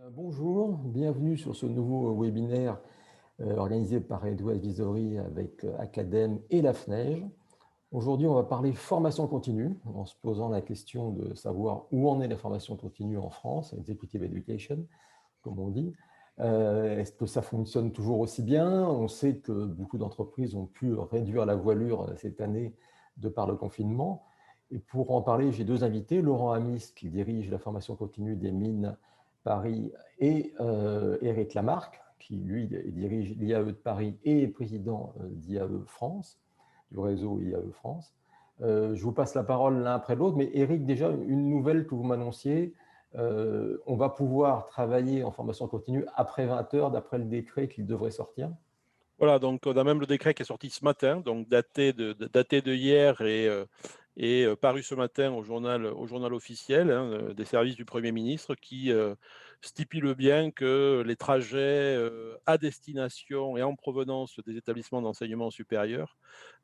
Bonjour, bienvenue sur ce nouveau webinaire organisé par Edu Advisory avec Academ et la FNEJ. Aujourd'hui, on va parler formation continue en se posant la question de savoir où en est la formation continue en France, Executive Education, comme on dit. Est-ce que ça fonctionne toujours aussi bien? On sait que beaucoup d'entreprises ont pu réduire la voilure cette année de par le confinement. Et pour en parler, j'ai deux invités, Laurent Amis, qui dirige la formation continue des mines Paris, et Éric Lamarque, qui lui dirige l'IAE de Paris et est président d'IAE France, du réseau IAE France. Je vous passe la parole l'un après l'autre, mais Éric, déjà une nouvelle que vous m'annonciez, on va pouvoir travailler en formation continue après 20 heures, d'après le décret qui devrait sortir. Voilà, donc on a même le décret qui est sorti ce matin, donc daté de hier et paru ce matin au journal officiel des services du Premier ministre qui stipule bien que les trajets à destination et en provenance des établissements d'enseignement supérieur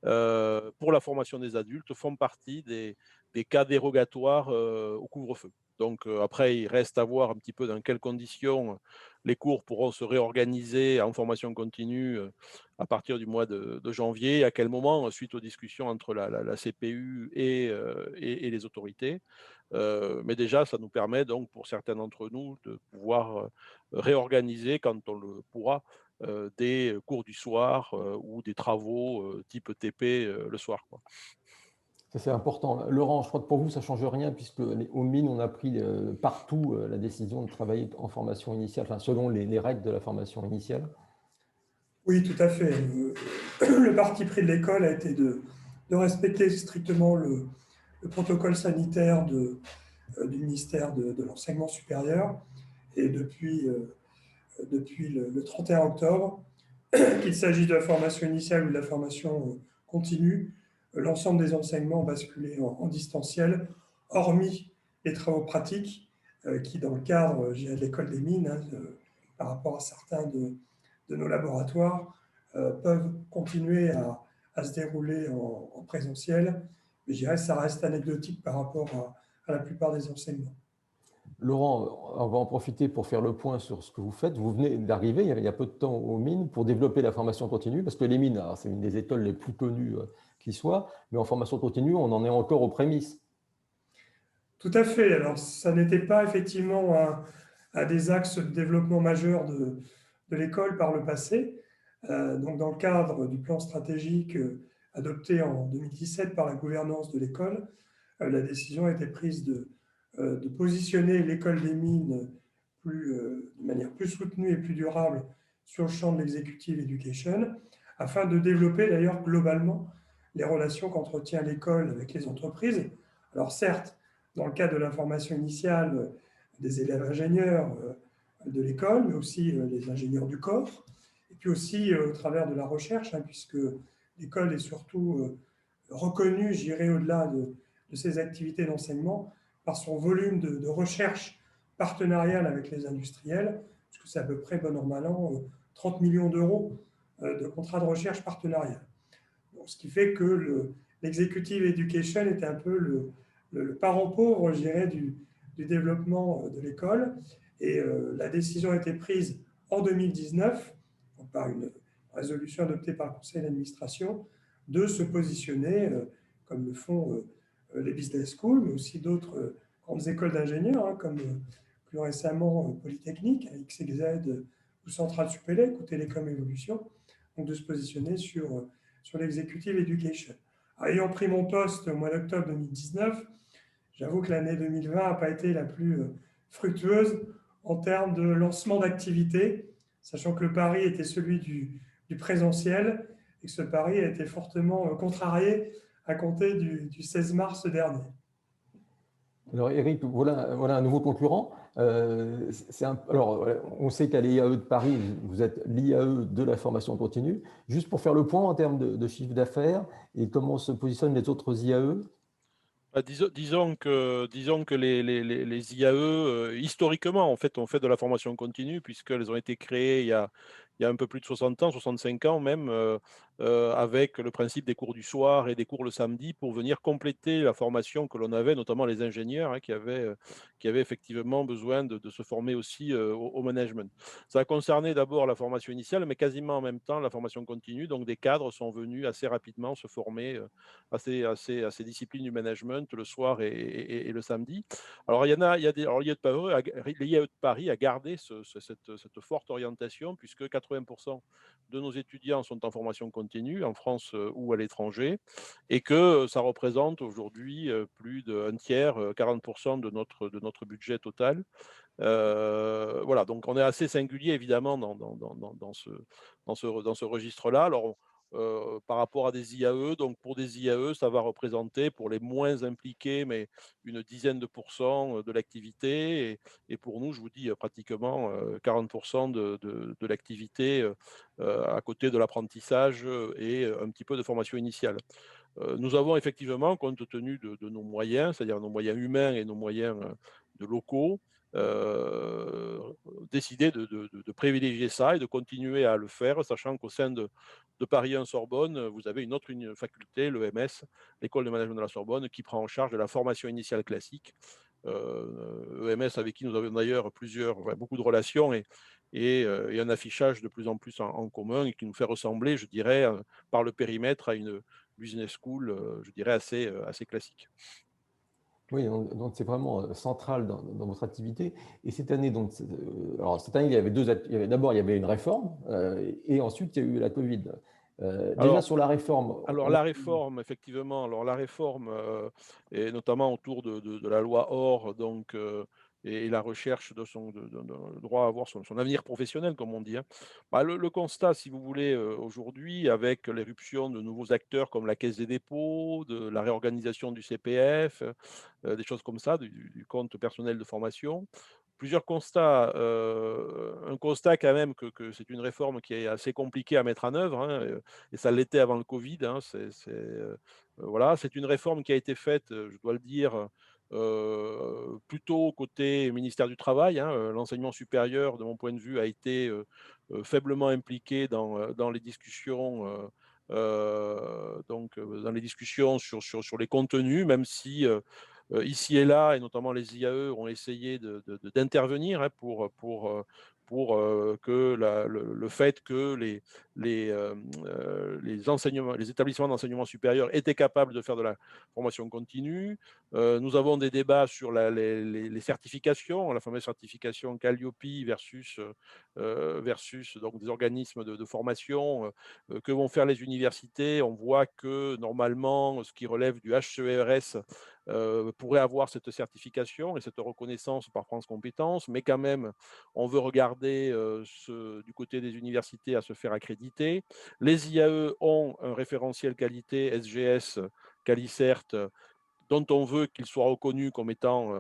pour la formation des adultes font partie des cas dérogatoires au couvre-feu. Donc après, il reste à voir un petit peu dans quelles conditions les cours pourront se réorganiser en formation continue à partir du mois de janvier, à quel moment, suite aux discussions entre la CPU et les autorités. Mais déjà, ça nous permet donc pour certains d'entre nous de pouvoir réorganiser quand on le pourra des cours du soir ou des travaux type TP le soir, quoi. Ça, c'est important. Laurent, je crois que pour vous, ça ne change rien, puisque aux mines, on a pris partout la décision de travailler en formation initiale, enfin, selon les règles de la formation initiale. Oui, tout à fait. Le parti pris de l'école a été de respecter strictement le protocole sanitaire du ministère de l'Enseignement supérieur. Et depuis le 31 octobre, qu'il s'agisse de la formation initiale ou de la formation continue, l'ensemble des enseignements ont basculé en distanciel, hormis les travaux pratiques qui, dans le cadre de l'école des mines, par rapport à certains de nos laboratoires, peuvent continuer à se dérouler en présentiel. Mais je dirais que ça reste anecdotique par rapport à la plupart des enseignements. Laurent, on va en profiter pour faire le point sur ce que vous faites. Vous venez d'arriver il y a peu de temps aux mines pour développer la formation continue, parce que les mines, c'est une des écoles les plus connues qui soit, mais en formation continue, on en est encore aux prémices. Tout à fait. Alors, ça n'était pas effectivement un des axes de développement majeurs de l'école par le passé. Donc, dans le cadre du plan stratégique adopté en 2017 par la gouvernance de l'école, la décision a été prise de positionner l'école des mines de manière plus soutenue et plus durable sur le champ de l'executive education, afin de développer d'ailleurs globalement les relations qu'entretient l'école avec les entreprises. Alors certes, dans le cadre de la formation initiale des élèves ingénieurs de l'école, mais aussi les ingénieurs du corps, et puis aussi au travers de la recherche, puisque l'école est surtout reconnue, j'irai au-delà de ses activités d'enseignement, par son volume de recherche partenariale avec les industriels, puisque c'est à peu près, bon an, mal an, 30 millions d'euros de contrats de recherche partenariale. Donc, ce qui fait que l'executive education était un peu le parent pauvre, je dirais, du développement de l'école. Et la décision a été prise en 2019, donc par une résolution adoptée par le conseil d'administration, de se positionner, comme le font les business schools, mais aussi d'autres grandes écoles d'ingénieurs, comme plus récemment Polytechnique, XXZ ou Centrale Supélec ou Télécom Évolution, donc de se positionner sur l'executive education. Ayant pris mon poste au mois d'octobre 2019, j'avoue que l'année 2020 n'a pas été la plus fructueuse en termes de lancement d'activité, sachant que le pari était celui du présentiel et que ce pari a été fortement contrarié à compter du 16 mars dernier. Alors Eric, voilà un nouveau concurrent. Alors, on sait qu'à l'IAE de Paris, vous êtes l'IAE de la formation continue. Juste pour faire le point en termes de chiffre d'affaires et comment se positionnent les autres IAE. Disons que les IAE, historiquement, en fait, ont fait de la formation continue, puisqu'elles ont été créées il y a un peu plus de 60 ans, 65 ans même, avec le principe des cours du soir et des cours le samedi pour venir compléter la formation que l'on avait, notamment les ingénieurs qui avaient effectivement besoin de se former aussi au management. Ça a concerné d'abord la formation initiale, mais quasiment en même temps la formation continue. Donc des cadres sont venus assez rapidement se former à ces disciplines du management le soir et le samedi. Alors l'IAE de Paris a gardé cette forte orientation puisque 80% de nos étudiants sont en formation continue en France ou à l'étranger et que ça représente aujourd'hui plus d'un tiers, 40% de notre budget total. Voilà, donc on est assez singulier évidemment dans ce registre-là. Alors, par rapport à des IAE, donc pour des IAE, ça va représenter pour les moins impliqués, mais une dizaine de pourcents de l'activité. Et pour nous, je vous dis pratiquement 40% de l'activité à côté de l'apprentissage et un petit peu de formation initiale. Nous avons effectivement, compte tenu de nos moyens, c'est-à-dire nos moyens humains et nos moyens de locaux, décidé de privilégier ça et de continuer à le faire, sachant qu'au sein de Paris 1 Sorbonne, vous avez une autre faculté, l'EMS, l'École de management de la Sorbonne, qui prend en charge de la formation initiale classique. EMS avec qui nous avons d'ailleurs beaucoup de relations et un affichage de plus en plus en commun et qui nous fait ressembler, je dirais, par le périmètre à une business school, je dirais, assez classique. Oui, donc c'est vraiment central dans votre activité. Et cette année, donc, alors cette année, il y avait d'abord il y avait une réforme et ensuite il y a eu la Covid. Déjà sur la réforme. Alors la réforme, effectivement, et notamment autour de la loi OR, donc et la recherche de son droit à avoir son avenir professionnel, comme on dit. Le constat, si vous voulez, aujourd'hui, avec l'éruption de nouveaux acteurs comme la Caisse des dépôts, de la réorganisation du CPF, des choses comme ça, du compte personnel de formation, plusieurs constats. Un constat quand même que c'est une réforme qui est assez compliquée à mettre en œuvre, et ça l'était avant le Covid. Voilà, c'est une réforme qui a été faite, je dois le dire, plutôt côté ministère du Travail. L'enseignement supérieur, de mon point de vue, a été faiblement impliqué dans les discussions. Dans les discussions sur les contenus, même si ici et là, et notamment les IAE, ont essayé d'intervenir pour que le fait que les établissements d'enseignement supérieur étaient capables de faire de la formation continue. Nous avons des débats sur les certifications, la fameuse certification Calliope versus donc des organismes de formation que vont faire les universités. On voit que normalement, ce qui relève du HCERS pourrait avoir cette certification et cette reconnaissance par France Compétences, mais quand même, on veut regarder du côté des universités à se faire accréditer. Les IAE ont un référentiel qualité SGS, Calicert, dont on veut qu'il soit reconnu comme étant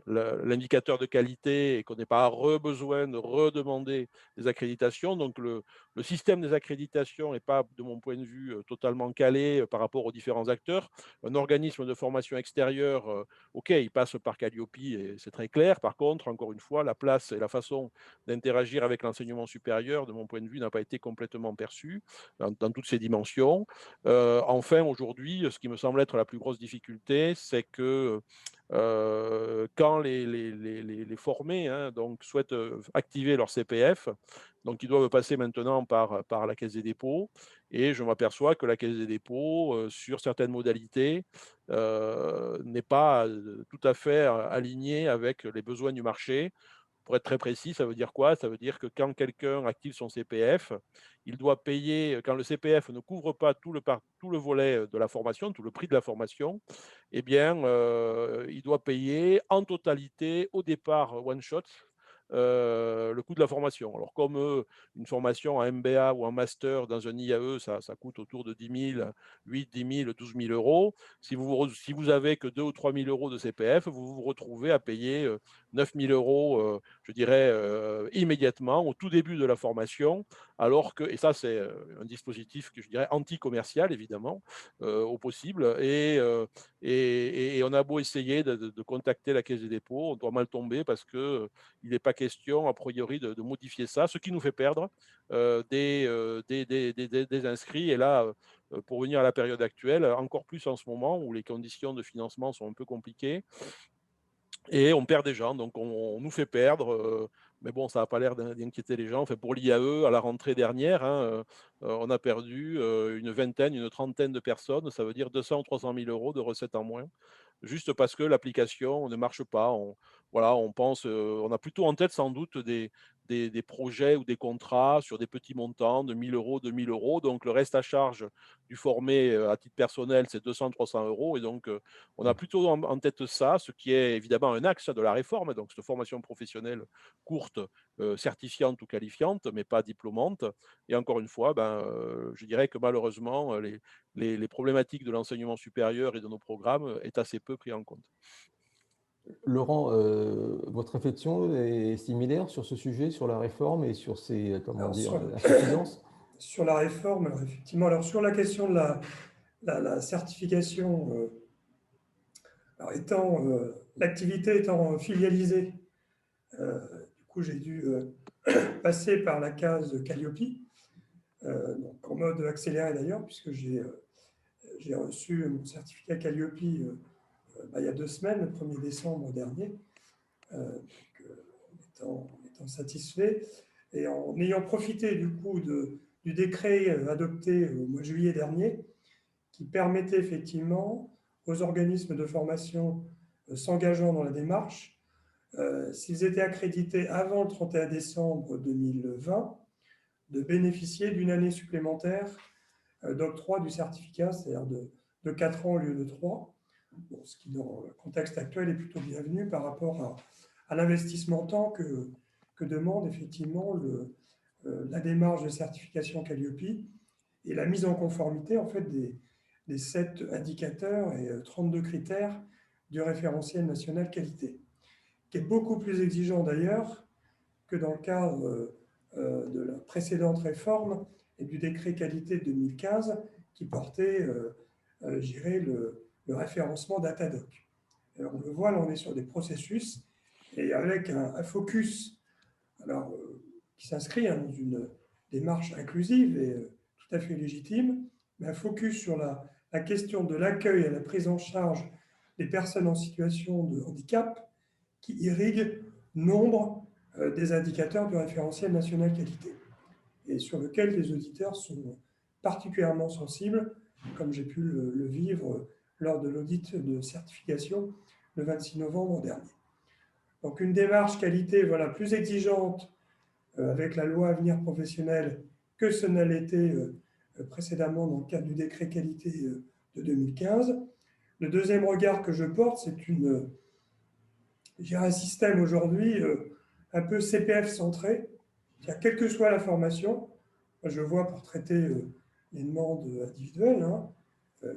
l'indicateur de qualité et qu'on n'ait pas besoin de redemander des accréditations. Donc le système des accréditations n'est pas, de mon point de vue, totalement calé par rapport aux différents acteurs. Un organisme de formation extérieure, OK, il passe par Calliope et c'est très clair. Par contre, encore une fois, la place et la façon d'interagir avec l'enseignement supérieur, de mon point de vue, n'a pas été complètement perçue dans toutes ses dimensions. Enfin, aujourd'hui, ce qui me semble être la plus grosse difficulté, c'est que quand les formés donc, souhaitent activer leur CPF, donc ils doivent passer maintenant par la Caisse des dépôts, et je m'aperçois que la Caisse des dépôts, sur certaines modalités, n'est pas tout à fait alignée avec les besoins du marché. Pour être très précis, ça veut dire quoi? Ça veut dire que quand quelqu'un active son CPF, il doit payer, quand le CPF ne couvre pas tout le volet de la formation, tout le prix de la formation, eh bien, il doit payer en totalité, au départ, one shot, le coût de la formation. Alors, comme une formation en MBA ou en master dans un IAE, ça coûte autour de 10 000, 8, 10 000, 12 000 euros. Si vous avez que 2 ou 3 000 euros de CPF, vous vous retrouvez à payer 9 000 euros, je dirais, immédiatement, au tout début de la formation, alors que, et ça c'est un dispositif que je dirais anti-commercial, évidemment, au possible, et on a beau essayer de contacter la Caisse des dépôts, on doit mal tomber parce qu'il n'est pas question, a priori, de modifier ça, ce qui nous fait perdre des inscrits. Et là, pour venir à la période actuelle, encore plus en ce moment où les conditions de financement sont un peu compliquées, et on perd des gens, donc on nous fait perdre. Mais bon, ça n'a pas l'air d'inquiéter les gens. Enfin, pour l'IAE, à la rentrée dernière, hein, on a perdu une vingtaine, une trentaine de personnes. Ça veut dire 200 ou 300 000 euros de recettes en moins, juste parce que l'application ne marche pas. Voilà, on pense, on a plutôt en tête sans doute des projets ou des contrats sur des petits montants de 1 000 euros, 2 000 euros. Donc le reste à charge du formé à titre personnel, c'est 200, 300 euros. Et donc on a plutôt en tête ça, ce qui est évidemment un axe de la réforme. Donc cette formation professionnelle courte, certifiante ou qualifiante, mais pas diplômante. Et encore une fois, je dirais que malheureusement, les problématiques de l'enseignement supérieur et de nos programmes est assez peu pris en compte. Laurent, votre réflexion est similaire sur ce sujet, sur la réforme et sur ses, comment dire, insuffisances? Sur la réforme, alors effectivement, alors sur la question de la certification, alors l'activité étant filialisée, du coup j'ai dû passer par la case Calliope, donc en mode accéléré d'ailleurs, puisque j'ai reçu mon certificat Calliope il y a 2 semaines, le 1er décembre dernier, en étant satisfait et en ayant profité du coup du décret adopté au mois de juillet dernier, qui permettait effectivement aux organismes de formation s'engageant dans la démarche, s'ils étaient accrédités avant le 31 décembre 2020, de bénéficier d'une année supplémentaire d'octroi du certificat, c'est-à-dire de 4 ans au lieu de 3, bon, ce qui dans le contexte actuel est plutôt bienvenu par rapport à l'investissement temps que demande effectivement la démarche de certification Calliope et la mise en conformité en fait des 7 indicateurs et 32 critères du référentiel national qualité, qui est beaucoup plus exigeant d'ailleurs que dans le cadre de la précédente réforme et du décret qualité de 2015 qui portait, je dirais, le référencement Datadoc. Alors, on le voit, là on est sur des processus et avec un focus alors, qui s'inscrit dans une démarche inclusive et tout à fait légitime, mais un focus sur la question de l'accueil et la prise en charge des personnes en situation de handicap qui irrigue nombre des indicateurs du référentiel national qualité et sur lequel les auditeurs sont particulièrement sensibles, comme j'ai pu le vivre lors de l'audit de certification le 26 novembre dernier. Donc une démarche qualité voilà, plus exigeante avec la loi Avenir professionnel que ce n'a été précédemment dans le cadre du décret qualité de 2015. Le deuxième regard que je porte, c'est un système aujourd'hui un peu CPF centré, quelle que soit la formation, je vois pour traiter les demandes individuelles, hein,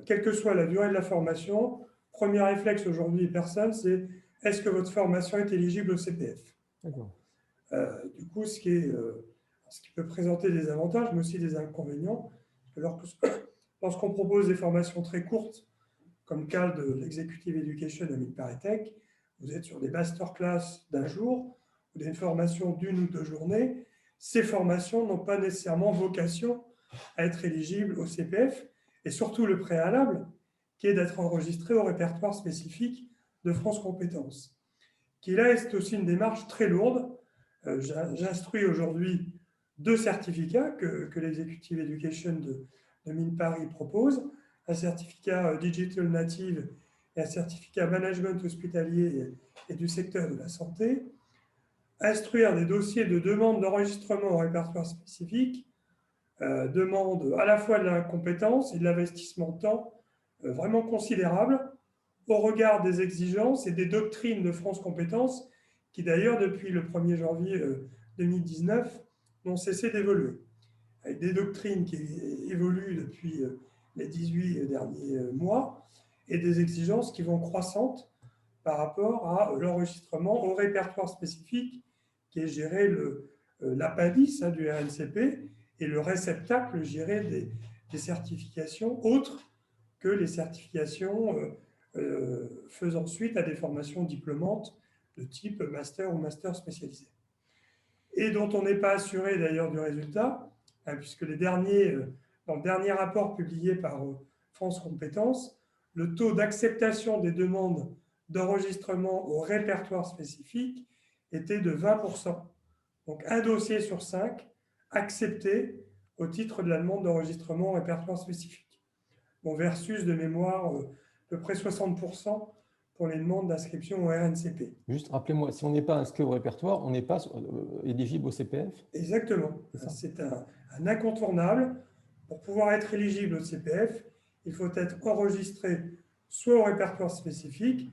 quelle que soit la durée de la formation, premier réflexe aujourd'hui des personnes, c'est est-ce que votre formation est éligible au CPF? Du coup, ce qui peut présenter des avantages, mais aussi des inconvénients, lorsqu'on propose des formations très courtes, comme le cas de l'Executive Education à MINPARITech, vous êtes sur des masterclass d'un jour ou des formations d'1 ou 2 journées. Ces formations n'ont pas nécessairement vocation à être éligibles au CPF, et surtout le préalable, qui est d'être enregistré au répertoire spécifique de France Compétences, qui là est aussi une démarche très lourde. J'instruis aujourd'hui 2 certificats que l'Executive Education de MINPARI propose, un certificat Digital Native et un certificat Management hospitalier et du secteur de la santé. Instruire des dossiers de demande d'enregistrement au répertoire spécifique demande à la fois de la compétence et de l'investissement de temps vraiment considérable au regard des exigences et des doctrines de France Compétences qui d'ailleurs depuis le 1er janvier 2019 n'ont cessé d'évoluer. Avec des doctrines qui évoluent depuis les 18 derniers mois et des exigences qui vont croissantes par rapport à l'enregistrement au répertoire spécifique qui est géré l'APADIS du RNCP et le réceptacle géré des certifications autres que les certifications faisant suite à des formations diplômantes de type master ou master spécialisé. Et dont on n'est pas assuré d'ailleurs du résultat, hein, puisque dans le dernier rapport publié par France Compétences, le taux d'acceptation des demandes d'enregistrement au répertoire spécifique était de 20%. Donc un dossier sur 5 accepté au titre de la demande d'enregistrement au répertoire spécifique. Bon, versus de mémoire à peu près 60% pour les demandes d'inscription au RNCP. Juste rappelez-moi, si on n'est pas inscrit au répertoire, on n'est pas éligible au CPF? Exactement. C'est un incontournable. Pour pouvoir être éligible au CPF, il faut être enregistré soit au répertoire spécifique,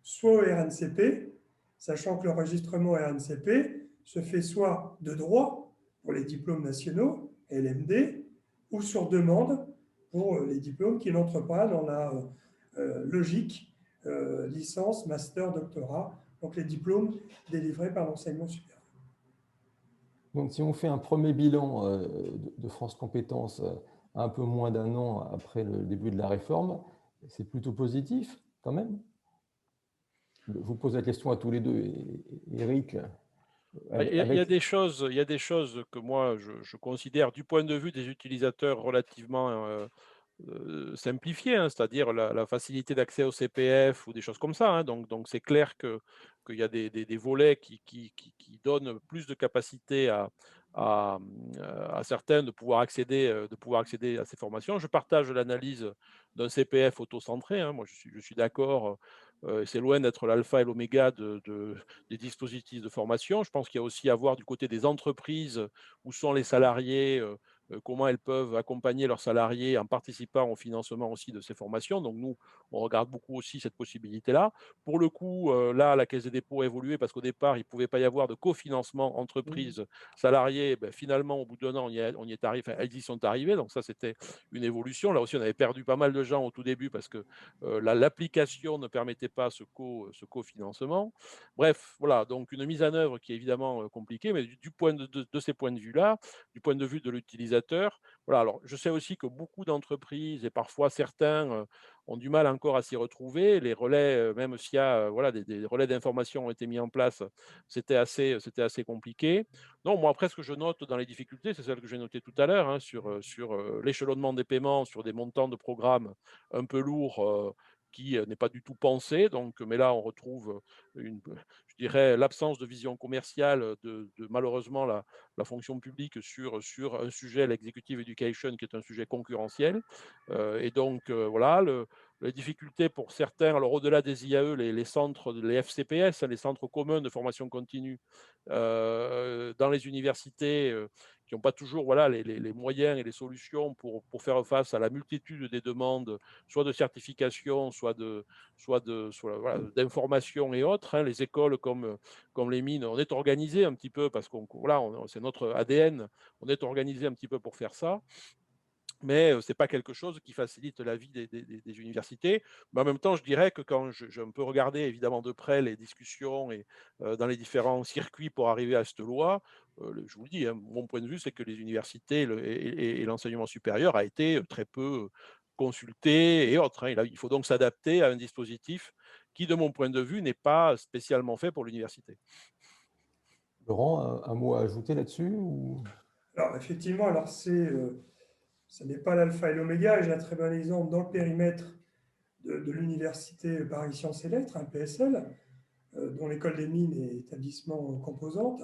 soit au RNCP, sachant que l'enregistrement au RNCP se fait soit de droit pour les diplômes nationaux, LMD, ou sur demande pour les diplômes qui n'entrent pas dans la logique licence, master, doctorat, donc les diplômes délivrés par l'enseignement supérieur. Donc, si on fait un premier bilan de France Compétences un peu moins d'un an après le début de la réforme, c'est plutôt positif quand même. Je vous pose la question à tous les deux. Eric, il y a des choses que moi je considère du point de vue des utilisateurs relativement simplifiées, hein, c'est-à-dire la facilité d'accès au CPF ou des choses comme ça. Hein. Donc c'est clair qu'il y a des volets qui donnent plus de capacité à certains de pouvoir accéder à ces formations. Je partage l'analyse d'un CPF auto-centré. Hein. Moi, je suis d'accord. C'est loin d'être l'alpha et l'oméga des dispositifs de formation. Je pense qu'il y a aussi à voir du côté des entreprises, où sont les salariés, comment elles peuvent accompagner leurs salariés en participant au financement aussi de ces formations. Donc nous, on regarde beaucoup aussi cette possibilité-là. Pour le coup, là, la Caisse des dépôts a évolué parce qu'au départ, il ne pouvait pas y avoir de cofinancement entreprise-salarié. Ben, finalement, au bout d'un an, on y est arrivé, enfin, elles y sont arrivées. Donc ça, c'était une évolution. Là aussi, on avait perdu pas mal de gens au tout début parce que l'application ne permettait pas ce cofinancement. Bref, voilà, donc une mise en œuvre qui est évidemment compliquée, mais du point de ces points de vue-là, du point de vue de l'utilisateur, voilà. Alors, je sais aussi que beaucoup d'entreprises et parfois certains ont du mal encore à s'y retrouver. Les relais, même s'il y a voilà, des relais d'information ont été mis en place, c'était assez compliqué. Non, moi, après, ce que je note dans les difficultés, c'est celle que j'ai notée tout à l'heure, hein, sur l'échelonnement des paiements, sur des montants de programmes un peu lourds qui n'est pas du tout pensé. Donc, mais là, on retrouve je dirais, l'absence de vision commerciale de malheureusement la fonction publique sur un sujet, l'executive education, qui est un sujet concurrentiel. Et donc, voilà, les difficultés pour certains, alors au-delà des IAE, les centres, les FCPS, les centres communs de formation continue dans les universités, qui n'ont pas toujours voilà, les moyens et les solutions pour faire face à la multitude des demandes, soit de certification, soit voilà, d'information et autres. Hein. Les écoles comme les mines, on est organisé un petit peu parce que voilà, c'est notre ADN, on est organisé un petit peu pour faire ça. Mais ce n'est pas quelque chose qui facilite la vie des universités. Mais en même temps, je dirais que quand je peux regarder évidemment de près les discussions et dans les différents circuits pour arriver à cette loi, je vous le dis, hein, mon point de vue, c'est que les universités et l'enseignement supérieur a été très peu consulté et autres. Hein. Il faut donc s'adapter à un dispositif qui, de mon point de vue, n'est pas spécialement fait pour l'université. Laurent, un mot à ajouter là-dessus ou... Alors, effectivement, ce n'est pas l'alpha et l'oméga. J'ai un très bon exemple dans le périmètre de l'université Paris Sciences et Lettres, un PSL, dont l'école des mines est établissement composante.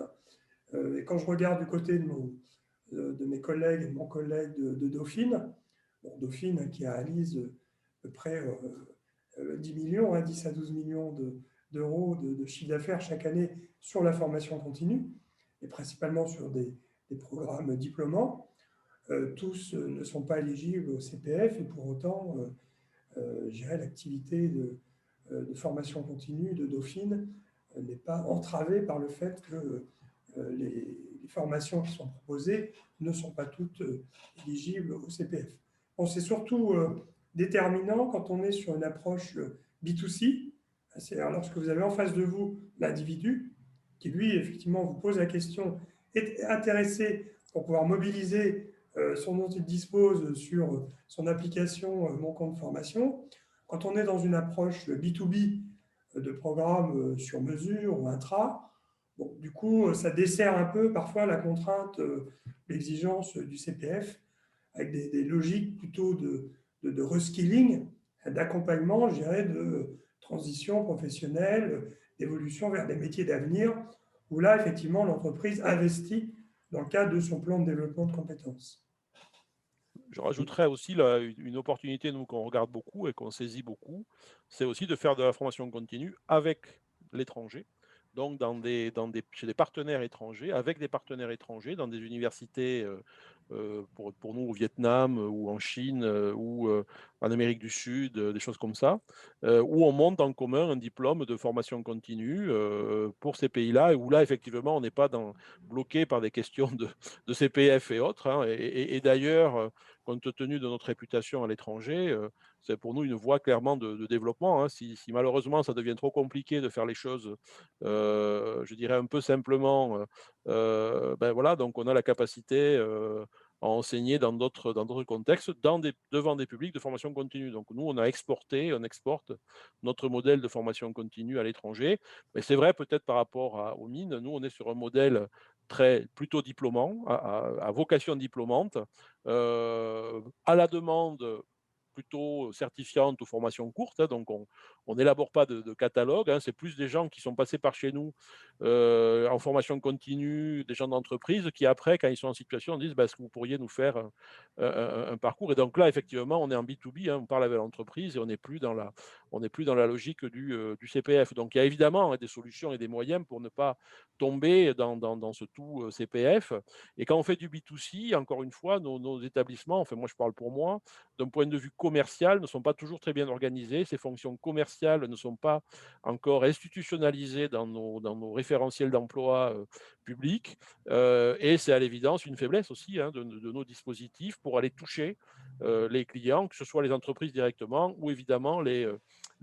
Et quand je regarde du côté de mes collègues et de mon collègue de Dauphine, Dauphine qui réalise à peu près 10 millions, 10 à 12 millions d'euros de chiffre d'affaires chaque année sur la formation continue, et principalement sur des programmes diplômants. Tous ne sont pas éligibles au CPF et pour autant, l'activité de formation continue de Dauphine n'est pas entravée par le fait que les formations qui sont proposées ne sont pas toutes éligibles au CPF. Bon, c'est surtout déterminant quand on est sur une approche B2C, C'est-à-dire lorsque vous avez en face de vous l'individu qui, lui, effectivement, vous pose la question, est intéressé pour pouvoir mobiliser son dont il dispose sur son application Mon compte formation. Quand on est dans une approche B2B de programme sur mesure ou intra, bon, du coup, ça dessert un peu parfois la contrainte, l'exigence du CPF, avec des logiques plutôt de reskilling, d'accompagnement, je dirais, de transition professionnelle, d'évolution vers des métiers d'avenir, où là, effectivement, l'entreprise investit dans le cadre de son plan de développement de compétences. Je rajouterais aussi là, une opportunité nous qu'on regarde beaucoup et qu'on saisit beaucoup, c'est aussi de faire de la formation continue avec l'étranger, donc chez des partenaires étrangers, avec des partenaires étrangers, dans des universités pour nous au Vietnam ou en Chine ou en Amérique du Sud, des choses comme ça, où on monte en commun un diplôme de formation continue pour ces pays-là, et où là effectivement on n'est pas bloqué par des questions de CPF et autres, hein, et d'ailleurs, compte tenu de notre réputation à l'étranger, c'est pour nous une voie clairement de développement, hein. Si malheureusement ça devient trop compliqué de faire les choses, je dirais un peu simplement, ben voilà, donc on a la capacité à enseigner dans d'autres contextes, devant des publics de formation continue. Donc nous, on exporte notre modèle de formation continue à l'étranger. Mais c'est vrai peut-être par rapport aux mines, nous, on est sur un modèle plutôt diplômant, à vocation diplômante, à la demande plutôt certifiante ou formation courte, hein, donc on n'élabore pas de catalogue, hein, c'est plus des gens qui sont passés par chez nous en formation continue, des gens d'entreprise qui après, quand ils sont en situation, disent bah, est-ce que vous pourriez nous faire un parcours. Et donc là, effectivement, on est en B2B, hein, on parle avec l'entreprise et on n'est plus dans la logique du CPF. Donc il y a évidemment, hein, des solutions et des moyens pour ne pas tomber dans ce tout CPF. Et quand on fait du B2C, encore une fois, nos établissements, enfin moi je parle pour moi, d'un point de vue commercial, ne sont pas toujours très bien organisés. Ces fonctions commerciales ne sont pas encore institutionnalisées dans nos référentiels d'emploi publics. Et c'est à l'évidence une faiblesse aussi, hein, de nos dispositifs pour aller toucher les clients, que ce soit les entreprises directement ou évidemment les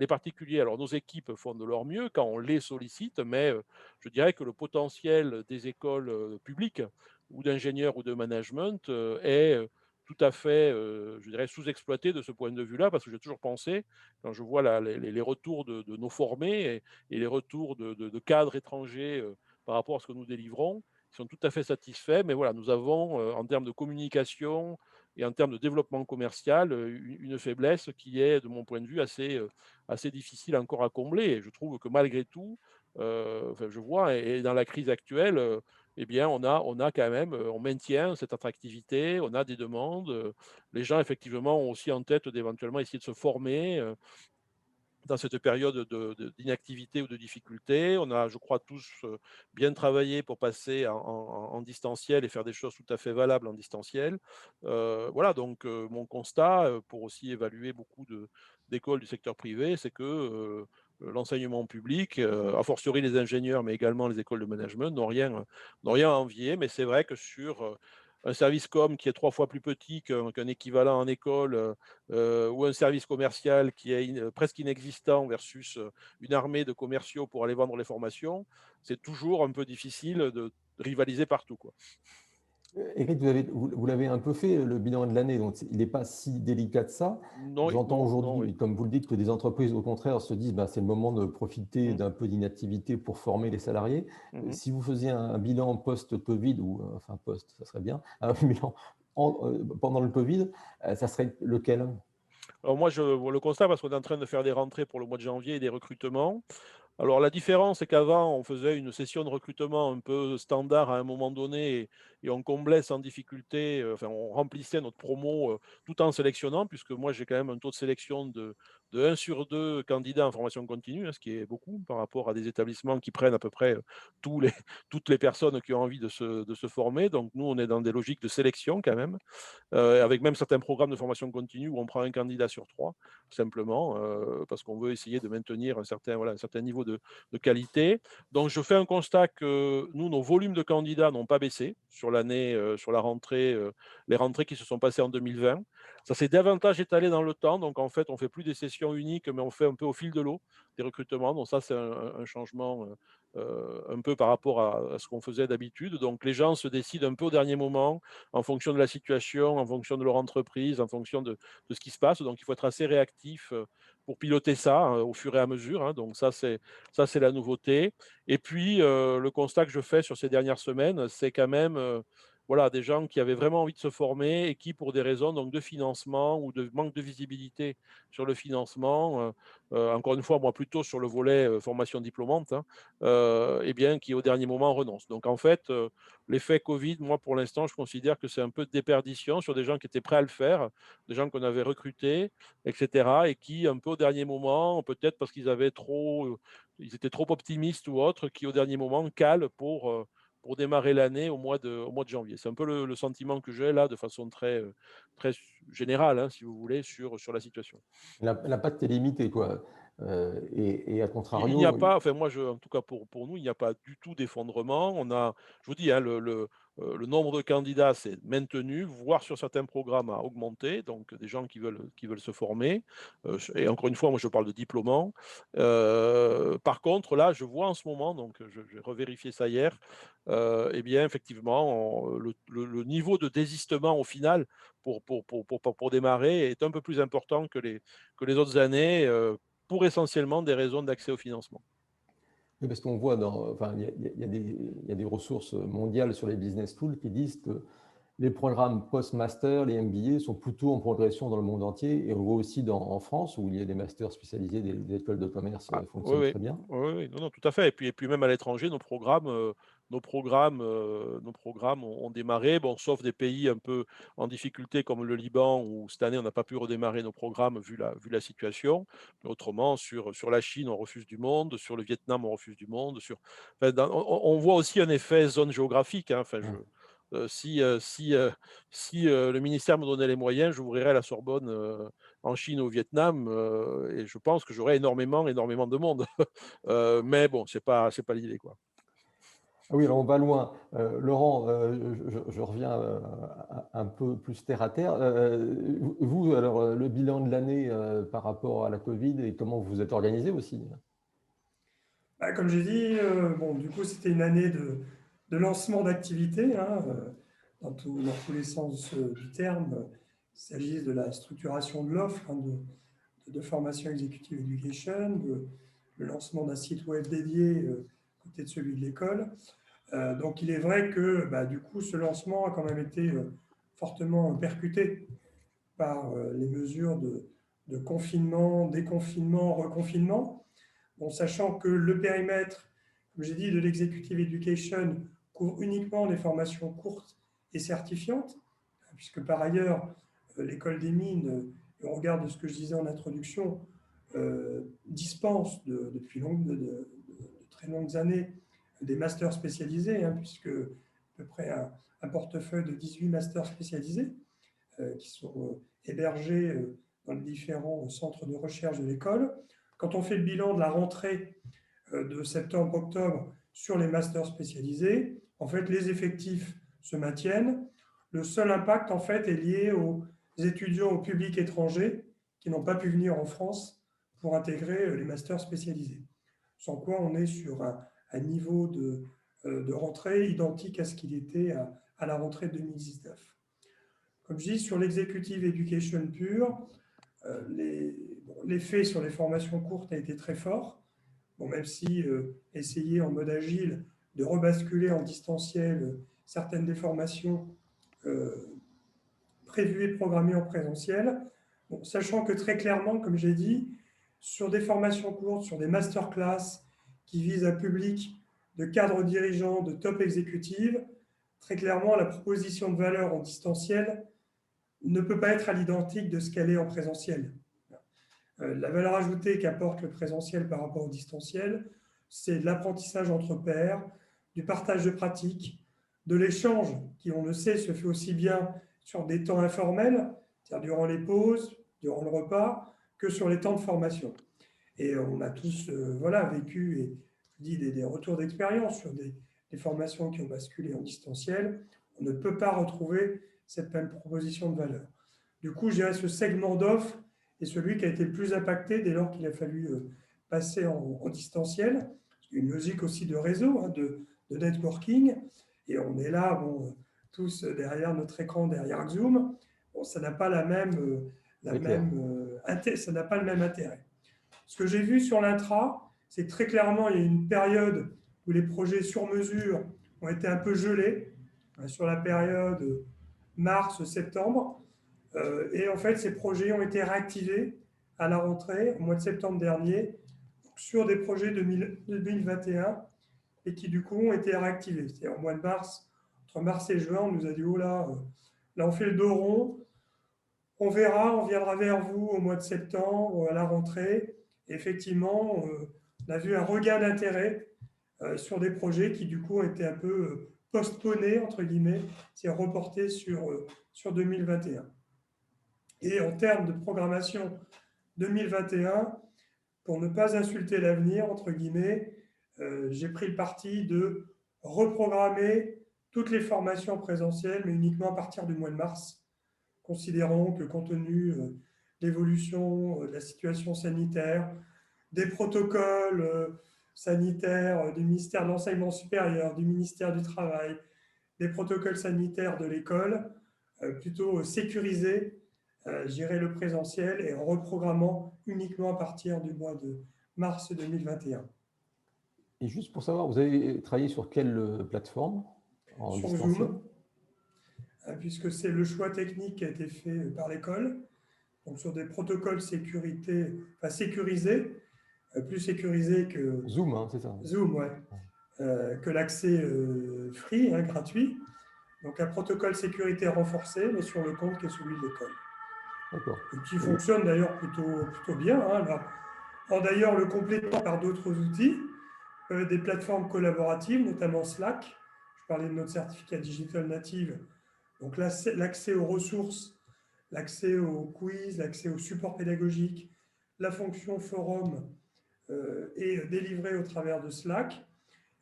particuliers. Alors nos équipes font de leur mieux quand on les sollicite, mais je dirais que le potentiel des écoles publiques ou d'ingénieurs ou de management est tout à fait, je dirais, sous-exploité de ce point de vue-là, parce que j'ai toujours pensé, quand je vois les retours de nos formés et les retours de cadres étrangers par rapport à ce que nous délivrons, ils sont tout à fait satisfaits. Mais voilà, nous avons, en termes de communication et en termes de développement commercial, une faiblesse qui est, de mon point de vue, assez difficile encore à combler. Et je trouve que malgré tout, enfin, je vois, et dans la crise actuelle, eh bien, on a quand même, on maintient cette attractivité, on a des demandes. Les gens, effectivement, ont aussi en tête d'éventuellement essayer de se former dans cette période d'inactivité ou de difficulté. On a, je crois, tous bien travaillé pour passer en distanciel et faire des choses tout à fait valables en distanciel. Voilà, donc mon constat, pour aussi évaluer beaucoup d'écoles du secteur privé, c'est que l'enseignement public, a fortiori les ingénieurs, mais également les écoles de management, n'ont rien à envier. Mais c'est vrai que sur un service com qui est 3 fois plus petit qu'un équivalent en école, ou un service commercial qui est presque inexistant versus une armée de commerciaux pour aller vendre les formations, c'est toujours un peu difficile de rivaliser partout, quoi. Éric, vous l'avez un peu fait, le bilan de l'année, donc il n'est pas si délicat que ça. Non, J'entends aujourd'hui, oui. comme vous le dites, que des entreprises, au contraire, se disent bah, c'est le moment de profiter Mmh. d'un peu d'inactivité pour former les salariés. Mmh. Si vous faisiez un bilan post-Covid, ou enfin post, ça serait bien, un bilan pendant le Covid, ça serait lequel? Alors moi, je vois le constat parce qu'on est en train de faire des rentrées pour le mois de janvier et des recrutements. Alors la différence, c'est qu'avant, on faisait une session de recrutement un peu standard à un moment donné et on comblait sans difficulté, enfin on remplissait notre promo tout en sélectionnant, puisque moi j'ai quand même un taux de sélection de 1 sur 2 candidats en formation continue, hein, ce qui est beaucoup par rapport à des établissements qui prennent à peu près tous les, toutes les personnes qui ont envie de se former. Donc nous, on est dans des logiques de sélection quand même, avec même certains programmes de formation continue où on prend un candidat sur 3, simplement, parce qu'on veut essayer de maintenir un certain niveau de qualité. Donc, je fais un constat que nous, nos volumes de candidats n'ont pas baissé sur l'année, sur la rentrée, les rentrées qui se sont passées en 2020. Ça s'est davantage étalé dans le temps. Donc, en fait, on ne fait plus des sessions uniques, mais on fait un peu au fil de l'eau des recrutements. Donc, ça, c'est un changement un peu par rapport à ce qu'on faisait d'habitude. Donc, les gens se décident un peu au dernier moment, en fonction de la situation, en fonction de leur entreprise, en fonction de ce qui se passe. Donc, il faut être assez réactif pour piloter ça au fur et à mesure. Hein. Donc, ça, c'est la nouveauté. Et puis, le constat que je fais sur ces dernières semaines, c'est quand même voilà, des gens qui avaient vraiment envie de se former et qui, pour des raisons donc, de financement ou de manque de visibilité sur le financement, encore une fois, moi plutôt sur le volet formation diplômante, hein, eh bien, qui au dernier moment renoncent. Donc en fait, l'effet Covid, moi pour l'instant, je considère que c'est un peu de déperdition sur des gens qui étaient prêts à le faire, des gens qu'on avait recrutés, etc. Et qui, un peu au dernier moment, peut-être parce qu'ils avaient ils étaient trop optimistes ou autres, qui au dernier moment calent pour démarrer l'année au mois de janvier. C'est un peu le sentiment que j'ai là, de façon très générale, hein, si vous voulez, sur la situation. L'impact est limité, quoi. Et à Il n'y a contrario, pas, enfin moi, en tout cas pour nous, il n'y a pas du tout d'effondrement. Je vous dis, hein, le nombre de candidats s'est maintenu, voire sur certains programmes a augmenté, donc des gens qui veulent se former. Et encore une fois, moi je parle de diplômants. Par contre, là, je vois en ce moment, donc j'ai revérifié ça hier, eh bien effectivement, le niveau de désistement au final pour démarrer est un peu plus important que les autres années. Pour essentiellement des raisons d'accès au financement. oui, parce qu'on voit enfin, il y a des ressources mondiales sur les business schools qui disent que les programmes post-master, les MBA, sont plutôt en progression dans le monde entier. Et on voit aussi en France, où il y a des masters spécialisés, des écoles de commerce Ah, oui, fonctionnent oui, très bien. oui, oui, non, non, tout à fait. Et puis même à l'étranger, nos programmes ont démarré, bon, sauf des pays un peu en difficulté comme le Liban, où cette année, on n'a pas pu redémarrer nos programmes vu la situation. Mais autrement, sur la Chine, on refuse du monde, sur le Vietnam, on refuse du monde. Enfin, on voit aussi un effet zone géographique. Hein. Enfin, si le ministère me donnait les moyens, j'ouvrirais la Sorbonne en Chine ou au Vietnam, et je pense que j'aurais énormément de monde. Mais bon, c'est pas l'idée, quoi. Ah oui, alors on va loin. Laurent, je reviens un peu plus terre à terre. Vous, alors, le bilan de l'année par rapport à la Covid et comment vous vous êtes organisé aussi? Bah, comme j'ai dit, bon, du coup, c'était une année de lancement d'activité, hein, dans tous les sens du terme. Il s'agit de la structuration de l'offre, hein, de formation executive education, le lancement d'un site web dédié à côté de celui de l'école. Donc, il est vrai que bah, du coup, ce lancement a quand même été fortement percuté par les mesures de confinement, déconfinement, reconfinement. Bon, sachant que le périmètre, comme j'ai dit, de l'executive education couvre uniquement les formations courtes et certifiantes, puisque par ailleurs, l'école des mines, au regard de ce que je disais en introduction, dispense depuis de très longues années des masters spécialisés, hein, puisque à peu près un portefeuille de 18 masters spécialisés qui sont hébergés dans les différents centres de recherche de l'école. Quand on fait le bilan de la rentrée de septembre-octobre sur les masters spécialisés, en fait, les effectifs se maintiennent. Le seul impact, en fait, est lié aux étudiants au public étranger qui n'ont pas pu venir en France pour intégrer les masters spécialisés. Sans quoi, on est sur un niveau de rentrée identique à ce qu'il était à la rentrée 2019. Comme je dis, sur l'executive education pure, l'effet sur les formations courtes a été très fort. Bon, même si essayer en mode agile de rebasculer en distanciel certaines des formations prévues et programmées en présentiel, bon, sachant que très clairement, comme j'ai dit, sur des formations courtes, sur des masterclass qui visent un public de cadres dirigeants, de top exécutives, très clairement, la proposition de valeur en distanciel ne peut pas être à l'identique de ce qu'elle est en présentiel. La valeur ajoutée qu'apporte le présentiel par rapport au distanciel, c'est de l'apprentissage entre pairs, du partage de pratiques, de l'échange qui, on le sait, se fait aussi bien sur des temps informels, c'est-à-dire durant les pauses, durant le repas, que sur les temps de formation. Et on a tous vécu et dit des retours d'expérience sur des formations qui ont basculé en distanciel. On ne peut pas retrouver cette même proposition de valeur. Du coup, je dirais ce segment d'offres est celui qui a été le plus impacté dès lors qu'il a fallu passer en distanciel. Une logique aussi de réseau, hein, de networking. Et on est là, bon, tous derrière notre écran, derrière Zoom. Bon, ça n'a pas ça n'a pas le même intérêt. Ce que j'ai vu sur l'intra, c'est que très clairement, il y a une période où les projets sur mesure ont été un peu gelés, sur la période mars-septembre. Et en fait, ces projets ont été réactivés à la rentrée, au mois de septembre dernier, sur des projets 2021 et qui du coup ont été réactivés. C'est-à-dire au mois de mars, entre mars et juin, on nous a dit, oh là on fait le dos rond, on verra, on viendra vers vous au mois de septembre, à la rentrée. Et effectivement, on a vu un regain d'intérêt sur des projets qui du coup ont été un peu postponés, entre guillemets, c'est reportés sur 2021. Et en termes de programmation 2021, pour ne pas insulter l'avenir, entre guillemets, j'ai pris le parti de reprogrammer toutes les formations présentielles, mais uniquement à partir du mois de mars, considérant que compte tenu de l'évolution de la situation sanitaire, des protocoles sanitaires du ministère de l'Enseignement supérieur, du ministère du Travail, des protocoles sanitaires de l'école, plutôt sécurisés, gérer le présentiel et en reprogrammant uniquement à partir du mois de mars 2021. Et juste pour savoir, vous avez travaillé sur quelle plateforme en Sur distanciel? Zoom, puisque c'est le choix technique qui a été fait par l'école, donc sur des protocoles sécurité, enfin sécurisés, plus sécurisés que Zoom, hein, c'est ça? Zoom, ouais, que l'accès free, hein, gratuit. Donc un protocole sécurité renforcé, mais sur le compte qui est celui de l'école. D'accord. Et qui fonctionne d'ailleurs plutôt bien. Hein, là. En d'ailleurs le complétant par d'autres outils, des plateformes collaboratives, notamment Slack. Je parlais de notre certificat digital native. Donc l'accès aux ressources, l'accès aux quiz, l'accès au support pédagogique, la fonction forum est délivrée au travers de Slack.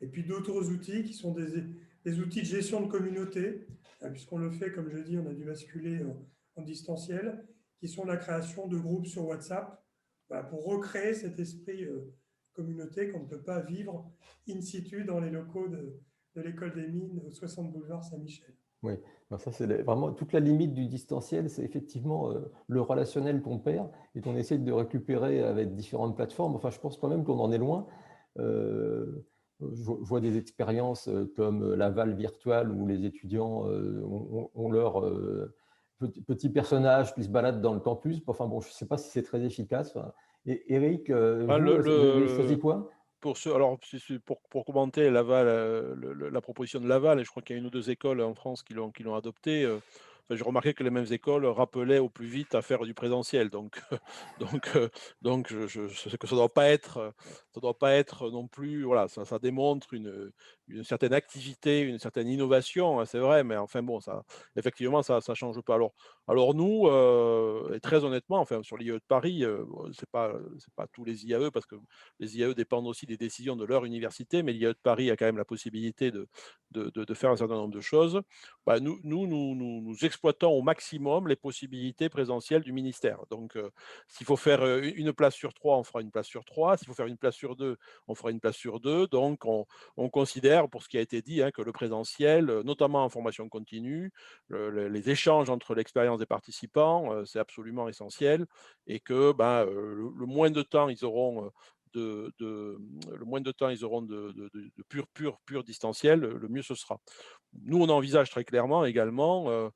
Et puis d'autres outils qui sont des outils de gestion de communauté, puisqu'on le fait, comme je dis, on a dû basculer en distanciel, qui sont la création de groupes sur WhatsApp, pour recréer cet esprit communauté qu'on ne peut pas vivre in situ dans les locaux de l'école des mines au 60 boulevard Saint-Michel. Oui, ben ça c'est vraiment toute la limite du distanciel, c'est effectivement le relationnel qu'on perd et qu'on essaie de récupérer avec différentes plateformes. Enfin, je pense quand même qu'on en est loin. Je vois des expériences comme Laval Virtual où les étudiants ont leur petit personnage qui se balade dans le campus. Enfin bon, je ne sais pas si c'est très efficace. Et Eric, vous avez choisi quoi? Pour commenter Laval, la proposition de Laval, et je crois qu'il y a une ou deux écoles en France qui l'ont adopté. J'ai remarqué que les mêmes écoles rappelaient au plus vite à faire du présentiel. Donc, je sais que ça doit pas être non plus. Voilà, ça démontre une certaine activité, une certaine innovation, hein, c'est vrai, mais enfin bon, effectivement, ça change pas. Alors nous, et très honnêtement, enfin sur l'IAE de Paris, c'est pas tous les IAE parce que les IAE dépendent aussi des décisions de leur université, mais l'IAE de Paris a quand même la possibilité de faire un certain nombre de choses. Nous exploitons au maximum les possibilités présentielles du ministère. Donc, s'il faut faire une place sur 3, on fera une place sur 3. S'il faut faire une place sur 2, on fera une place sur 2. Donc, on considère, pour ce qui a été dit, hein, que le présentiel, notamment en formation continue, les échanges entre l'expérience des participants, c'est absolument essentiel et que le moins de temps ils auront de pur distanciel, le mieux ce sera. Nous, on envisage très clairement également,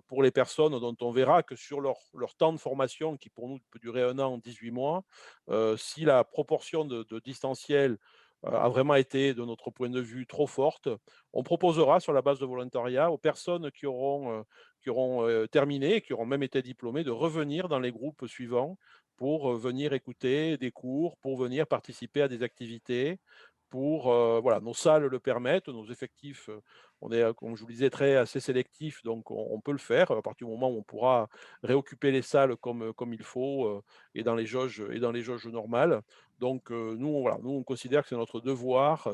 pour les personnes dont on verra que sur leur temps de formation, qui pour nous peut durer 1 an, 18 mois, si la proportion de distanciel a vraiment été, de notre point de vue, trop forte, on proposera sur la base de volontariat aux personnes qui auront terminé, qui auront même été diplômées, de revenir dans les groupes suivants pour venir écouter des cours, pour venir participer à des activités, voilà, nos salles le permettent, nos effectifs, on est, comme je vous le disais, assez sélectif, donc on peut le faire à partir du moment où on pourra réoccuper les salles comme il faut et dans les jauges normales. Donc nous, on considère que c'est notre devoir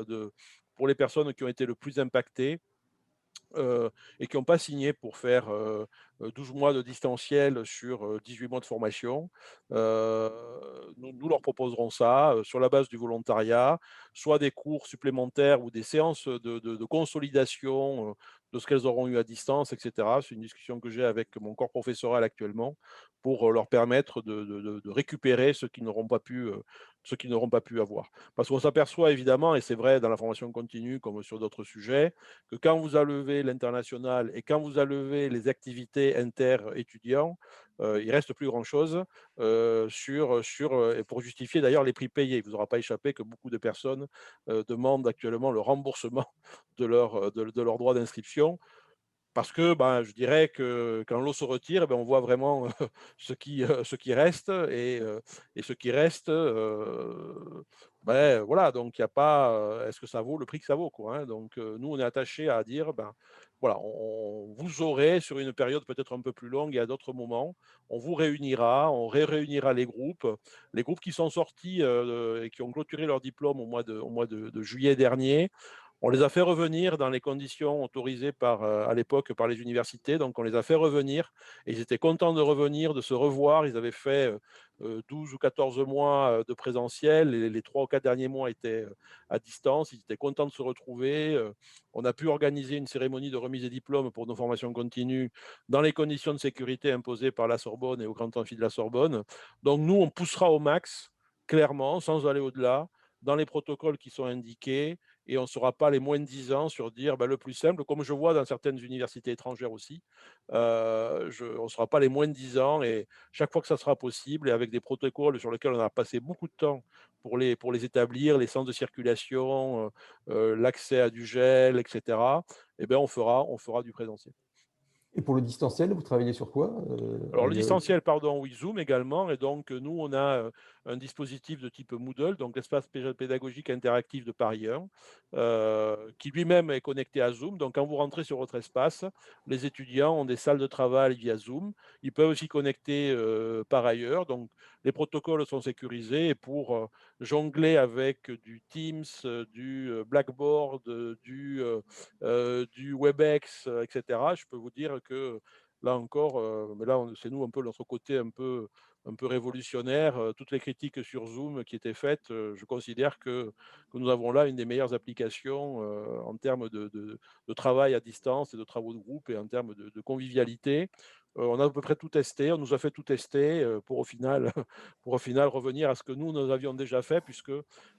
pour les personnes qui ont été le plus impactées et qui n'ont pas signé pour faire 12 mois de distanciel sur 18 mois de formation. Nous leur proposerons ça sur la base du volontariat, soit des cours supplémentaires ou des séances de consolidation de ce qu'elles auront eu à distance, etc. C'est une discussion que j'ai avec mon corps professoral actuellement pour leur permettre de récupérer ce qu'ils n'auront pas pu avoir. Parce qu'on s'aperçoit évidemment, et c'est vrai dans la formation continue comme sur d'autres sujets, que quand vous enlevez l'international et quand vous enlevez les activités inter-étudiants, il ne reste plus grand-chose et pour justifier d'ailleurs les prix payés. Il ne vous aura pas échappé que beaucoup de personnes demandent actuellement le remboursement de leur droit d'inscription. Parce que je dirais que quand l'eau se retire, on voit vraiment ce qui reste. Et ce qui reste, voilà, donc il n'y a pas. Est-ce que ça vaut le prix que ça vaut, quoi, hein. Donc nous, on est attachés à dire, voilà, vous aurez sur une période peut-être un peu plus longue et à d'autres moments, on vous réunira, on réunira les groupes qui sont sortis et qui ont clôturé leur diplôme au mois de juillet dernier. On les a fait revenir dans les conditions autorisées à l'époque par les universités. Donc, on les a fait revenir et ils étaient contents de revenir, de se revoir. Ils avaient fait 12 ou 14 mois de présentiel. Les 3 ou 4 derniers mois étaient à distance. Ils étaient contents de se retrouver. On a pu organiser une cérémonie de remise des diplômes pour nos formations continues dans les conditions de sécurité imposées par la Sorbonne et au Grand Amphi de la Sorbonne. Donc, nous, on poussera au max, clairement, sans aller au-delà, dans les protocoles qui sont indiqués, et on ne sera pas les moins de 10 ans sur dire le plus simple, comme je vois dans certaines universités étrangères aussi, on ne sera pas les moins de 10 ans, et chaque fois que ça sera possible, et avec des protocoles sur lesquels on a passé beaucoup de temps pour les établir, les sens de circulation, l'accès à du gel, etc., on fera du présentiel. Et pour le distanciel, vous travaillez sur quoi Alors, le distanciel, pardon, oui, Zoom également. Et donc, nous, on a un dispositif de type Moodle, donc l'espace pédagogique interactif de Paris 1, qui lui-même est connecté à Zoom. Donc, quand vous rentrez sur votre espace, les étudiants ont des salles de travail via Zoom. Ils peuvent aussi connecter par ailleurs. Donc, les protocoles sont sécurisés. Et pour jongler avec du Teams, du Blackboard, du WebEx, etc., je peux vous dire que là encore, mais là, c'est nous un peu notre côté un peu révolutionnaire. Toutes les critiques sur Zoom qui étaient faites, je considère que nous avons là une des meilleures applications en termes de travail à distance et de travaux de groupe et en termes de convivialité. On a à peu près tout testé, on nous a fait tout tester pour au final, revenir à ce que nous avions déjà fait, puisque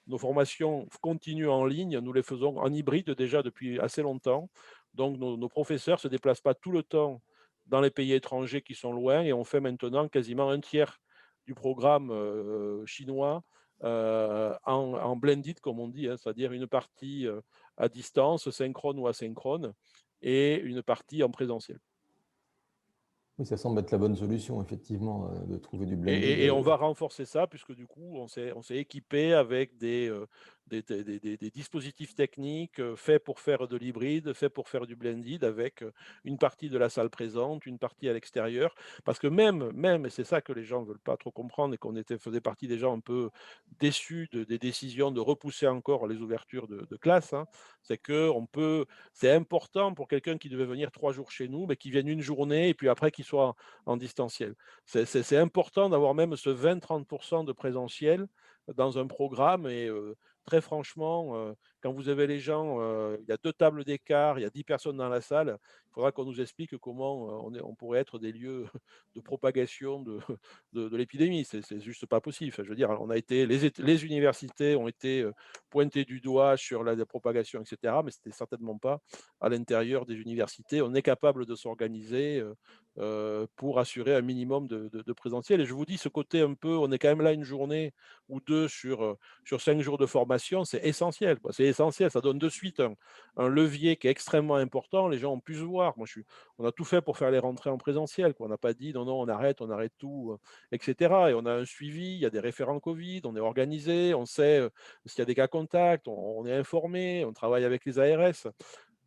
nos formations continuent en ligne, nous les faisons en hybride déjà depuis assez longtemps. Donc nos professeurs ne se déplacent pas tout le temps dans les pays étrangers qui sont loin, et on fait maintenant quasiment un tiers du programme chinois en blended, comme on dit, hein, c'est-à-dire une partie à distance, synchrone ou asynchrone, et une partie en présentiel. Oui, ça semble être la bonne solution, effectivement, de trouver du blended. Et on va renforcer ça, puisque du coup, on s'est équipé avec des dispositifs techniques faits pour faire de l'hybride, faits pour faire du blended, avec une partie de la salle présente, une partie à l'extérieur. Parce que même, et c'est ça que les gens ne veulent pas trop comprendre, et qu'on faisait partie des gens un peu déçus des décisions de repousser encore les ouvertures de classe, hein, c'est important pour quelqu'un qui devait venir 3 jours chez nous, mais qu'il vienne une journée, et puis après qu'il soit en distanciel. C'est important d'avoir même ce 20-30% de présentiel dans un programme. Et très franchement, quand vous avez les gens, il y a 2 tables d'écart, il y a 10 personnes dans la salle, il faudra qu'on nous explique comment on pourrait être des lieux de propagation de l'épidémie. C'est juste pas possible. Enfin, je veux dire, les universités ont été pointées du doigt sur la propagation, etc., mais c'était certainement pas à l'intérieur des universités. On est capable de s'organiser pour assurer un minimum de présentiel. Et je vous dis, ce côté un peu, on est quand même là une journée ou deux sur 5 jours de formation, c'est essentiel, quoi. C'est essentiel, ça donne de suite un levier qui est extrêmement important. Les gens ont pu se voir. On a tout fait pour faire les rentrées en présentiel, quoi. On n'a pas dit non, on arrête tout, etc. Et on a un suivi, il y a des référents Covid, on est organisé, on sait s'il y a des cas contacts, on est informé, on travaille avec les ARS.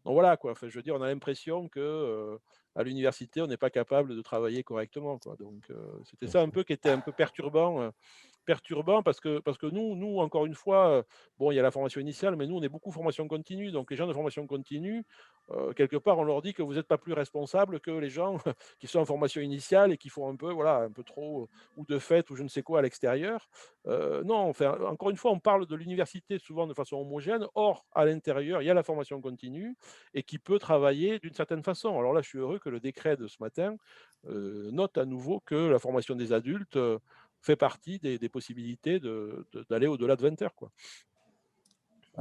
Donc voilà, quoi. Enfin, je veux dire, on a l'impression que à l'université, on n'est pas capable de travailler correctement, quoi. Donc c'était ça un peu qui était un peu perturbant perturbant parce que nous, encore une fois, bon, il y a la formation initiale, mais nous, on est beaucoup formation continue. Donc, les gens de formation continue, quelque part, on leur dit que vous n'êtes pas plus responsable que les gens qui sont en formation initiale et qui font un peu, voilà, un peu trop ou de fête ou je ne sais quoi à l'extérieur. Non, enfin, encore une fois, on parle de l'université souvent de façon homogène. Or, à l'intérieur, il y a la formation continue et qui peut travailler d'une certaine façon. Alors là, je suis heureux que le décret de ce matin note à nouveau que la formation des adultes fait partie des possibilités d'aller au-delà de 20 heures, quoi.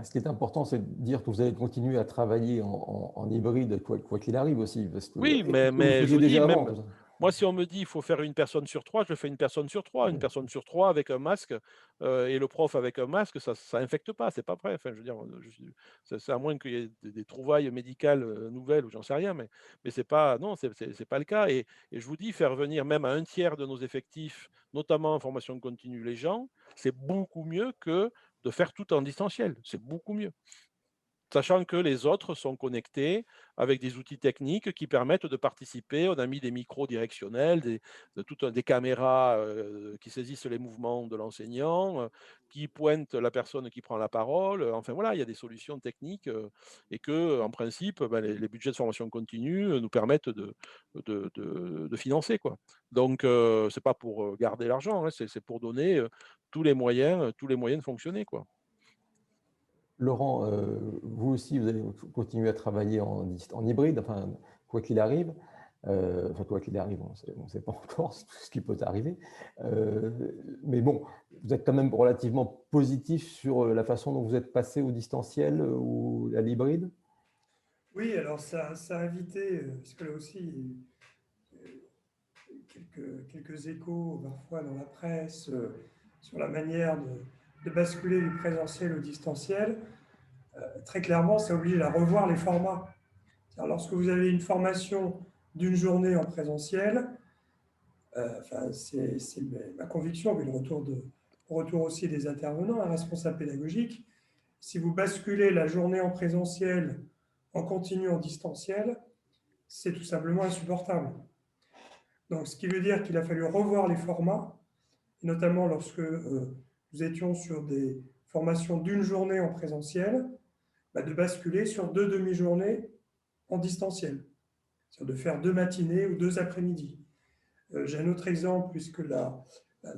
Ce qui est important, c'est de dire que vous allez continuer à travailler en hybride, quoi qu'il arrive aussi. Parce que, Oui, et que vous mais je faisiez vous dis, déjà avant. même, moi, si on me dit il faut faire une personne sur trois, je fais une personne sur trois. Une personne sur trois avec un masque et le prof avec un masque, ça infecte pas, c'est pas vrai. Enfin, je veux dire, c'est à moins qu'il y ait des trouvailles médicales nouvelles ou j'en sais rien, mais c'est pas, non, c'est pas le cas. Et je vous dis, faire venir même à un tiers de nos effectifs, notamment en formation continue, les gens, c'est beaucoup mieux que de faire tout en distanciel. C'est beaucoup mieux. Sachant que les autres sont connectés avec des outils techniques qui permettent de participer. On a mis des micros directionnels, des caméras qui saisissent les mouvements de l'enseignant, qui pointent la personne qui prend la parole. Enfin voilà, il y a des solutions techniques et que, en principe, ben, les budgets de formation continue nous permettent de financer, quoi. Donc, ce n'est pas pour garder l'argent, hein, c'est pour donner tous les moyens de fonctionner, quoi. Laurent, vous aussi, vous allez continuer à travailler en hybride, enfin, quoi qu'il arrive. Enfin, quoi qu'il arrive, on ne sait pas encore ce qui peut arriver. Mais bon, vous êtes quand même relativement positif sur la façon dont vous êtes passé au distanciel ou à l'hybride? Oui, alors ça a invité, parce que là aussi, quelques échos parfois dans la presse sur la manière de basculer du présentiel au distanciel. Très clairement, ça oblige à revoir les formats. Lorsque vous avez une formation d'une journée en présentiel, enfin, c'est ma conviction, mais le retour aussi des intervenants, un responsable pédagogique, si vous basculez la journée en présentiel en continu en distanciel, c'est tout simplement insupportable. Donc, ce qui veut dire qu'il a fallu revoir les formats, notamment lorsque nous étions sur des formations d'une journée en présentiel, de basculer sur 2 demi-journées en distanciel, c'est-à-dire de faire 2 matinées ou 2 après-midi. J'ai un autre exemple, puisque la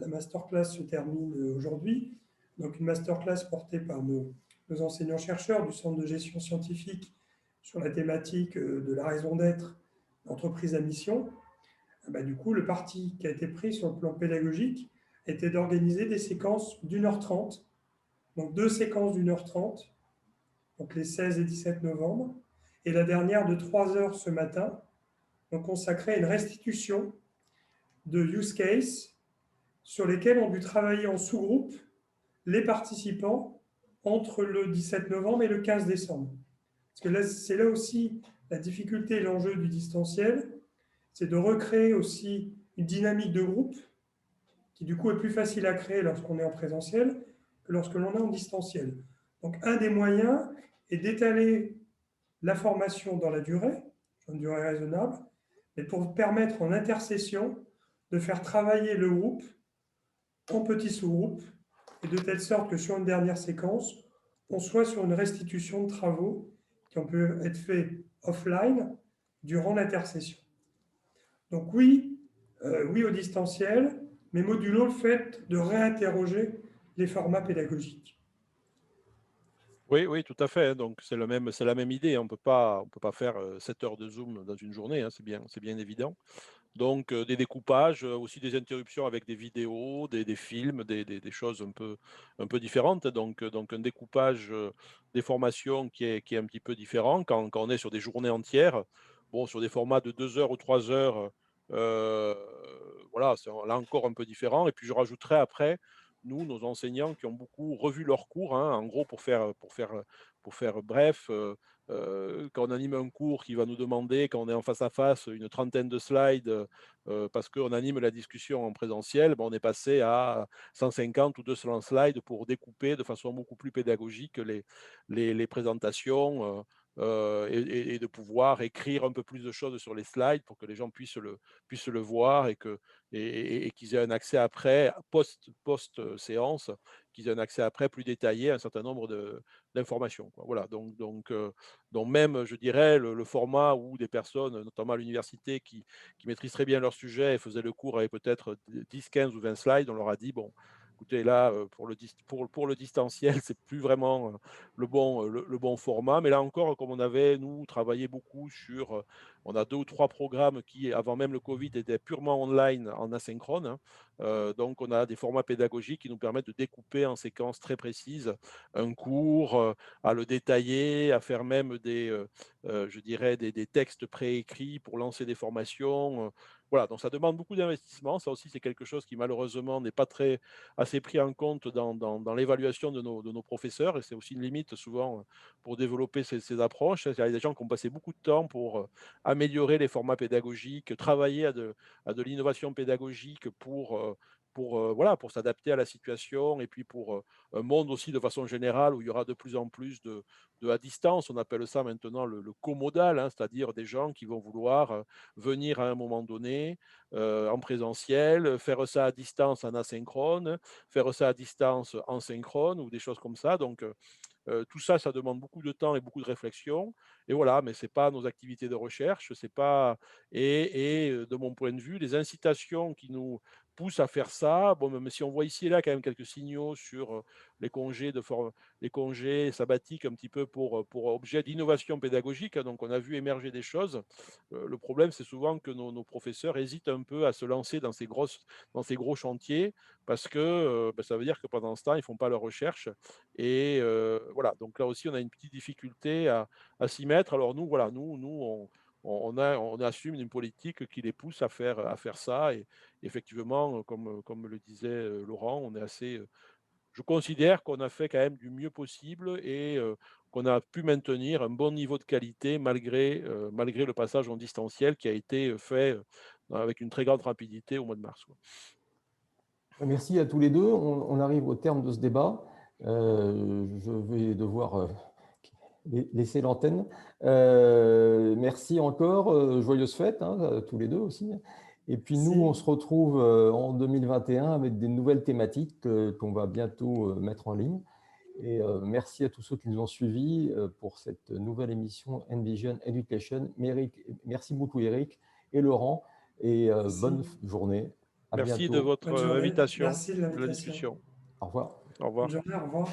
masterclass se termine aujourd'hui. Donc, une masterclass portée par nos enseignants-chercheurs du Centre de gestion scientifique sur la thématique de la raison d'être d'entreprise à mission. Du coup, le parti qui a été pris sur le plan pédagogique était d'organiser des séquences d'1h30, donc 2 séquences d'1h30, donc les 16 et 17 novembre, et la dernière de 3 heures ce matin, donc consacrée à une restitution de use case sur lesquels ont dû travailler en sous-groupe les participants entre le 17 novembre et le 15 décembre. Parce que là, c'est là aussi la difficulté et l'enjeu du distanciel, c'est de recréer aussi une dynamique de groupe qui du coup est plus facile à créer lorsqu'on est en présentiel que lorsque l'on est en distanciel. Donc un des moyens est d'étaler la formation dans la durée, sur une durée raisonnable, mais pour permettre en intercession de faire travailler le groupe en petits sous-groupes, et de telle sorte que sur une dernière séquence, on soit sur une restitution de travaux qui ont pu être faits offline durant l'intercession. Donc oui, oui au distanciel, mais modulo le fait de réinterroger les formats pédagogiques. Oui, oui, tout à fait. Donc, c'est la même idée. On peut pas faire 7 heures de Zoom dans une journée, hein, c'est bien évident. Donc, des découpages, aussi des interruptions avec des vidéos, des films, des choses un peu différentes. Donc un découpage des formations qui est un petit peu différent quand on est sur des journées entières. Bon, sur des formats de 2 heures ou 3 heures, euh, voilà, c'est là encore un peu différent. Et puis, je rajouterai après, nous, nos enseignants qui ont beaucoup revu leurs cours, hein, en gros, pour faire bref, quand on anime un cours qui va nous demander, quand on est en face à face, une trentaine de slides parce qu'on anime la discussion en présentiel, on est passé à 150 ou 200 slides pour découper de façon beaucoup plus pédagogique les présentations et de pouvoir écrire un peu plus de choses sur les slides pour que les gens puissent le voir et qu'ils aient un accès après, post-séance, qu'ils aient un accès après plus détaillé à un certain nombre d'informations, quoi. Voilà, donc même, je dirais, le format où des personnes, notamment à l'université, qui maîtrisent très bien leur sujet et faisaient le cours avec peut-être 10, 15 ou 20 slides, on leur a dit, bon, écoutez, là, pour le distanciel, c'est plus vraiment le bon format. Mais là encore, comme on avait, nous, travaillé beaucoup sur, on a 2 ou 3 programmes qui, avant même le Covid, étaient purement online, en asynchrone, hein. Donc, on a des formats pédagogiques qui nous permettent de découper en séquences très précises un cours, à le détailler, à faire même je dirais, des textes préécrits pour lancer des formations. Voilà, donc ça demande beaucoup d'investissement. Ça aussi, c'est quelque chose qui, malheureusement, n'est pas assez pris en compte dans l'évaluation de nos professeurs. Et c'est aussi une limite, souvent, pour développer ces approches. Il y a des gens qui ont passé beaucoup de temps pour améliorer les formats pédagogiques, travailler à de l'innovation pédagogique voilà, pour s'adapter à la situation et puis pour un monde aussi de façon générale où il y aura de plus en plus à distance. On appelle ça maintenant le comodal, hein, c'est-à-dire des gens qui vont vouloir venir à un moment donné en présentiel, faire ça à distance en asynchrone, faire ça à distance en synchrone ou des choses comme ça. Donc, tout ça, ça demande beaucoup de temps et beaucoup de réflexion. Et voilà, mais ce n'est pas nos activités de recherche. C'est pas... de mon point de vue, les incitations qui nous poussent à faire ça, bon, même si on voit ici et là quand même quelques signaux sur les congés sabbatiques un petit peu pour objet d'innovation pédagogique, hein. Donc, on a vu émerger des choses. Le problème, c'est souvent que nos professeurs hésitent un peu à se lancer dans ces gros chantiers parce que ça veut dire que pendant ce temps, ils ne font pas leur recherche. Et voilà, donc là aussi, on a une petite difficulté à s'y mettre. Alors nous, voilà, on assume une politique qui les pousse à faire ça. Et effectivement, comme le disait Laurent, je considère qu'on a fait quand même du mieux possible et qu'on a pu maintenir un bon niveau de qualité malgré le passage en distanciel qui a été fait avec une très grande rapidité au mois de mars, quoi. Merci à tous les deux. On arrive au terme de ce débat. Je vais devoir laisser l'antenne. Merci encore. Joyeuses fêtes, hein, à tous les deux aussi. Et puis nous, on se retrouve en 2021 avec des nouvelles thématiques qu'on va bientôt mettre en ligne. Et merci à tous ceux qui nous ont suivis pour cette nouvelle émission Envision Education. Merci beaucoup Eric et Laurent. Et bonne journée. À Merci bientôt. de votre invitation, Merci de de la l'invitation. discussion. Au revoir. Au revoir. Bonne journée, au revoir.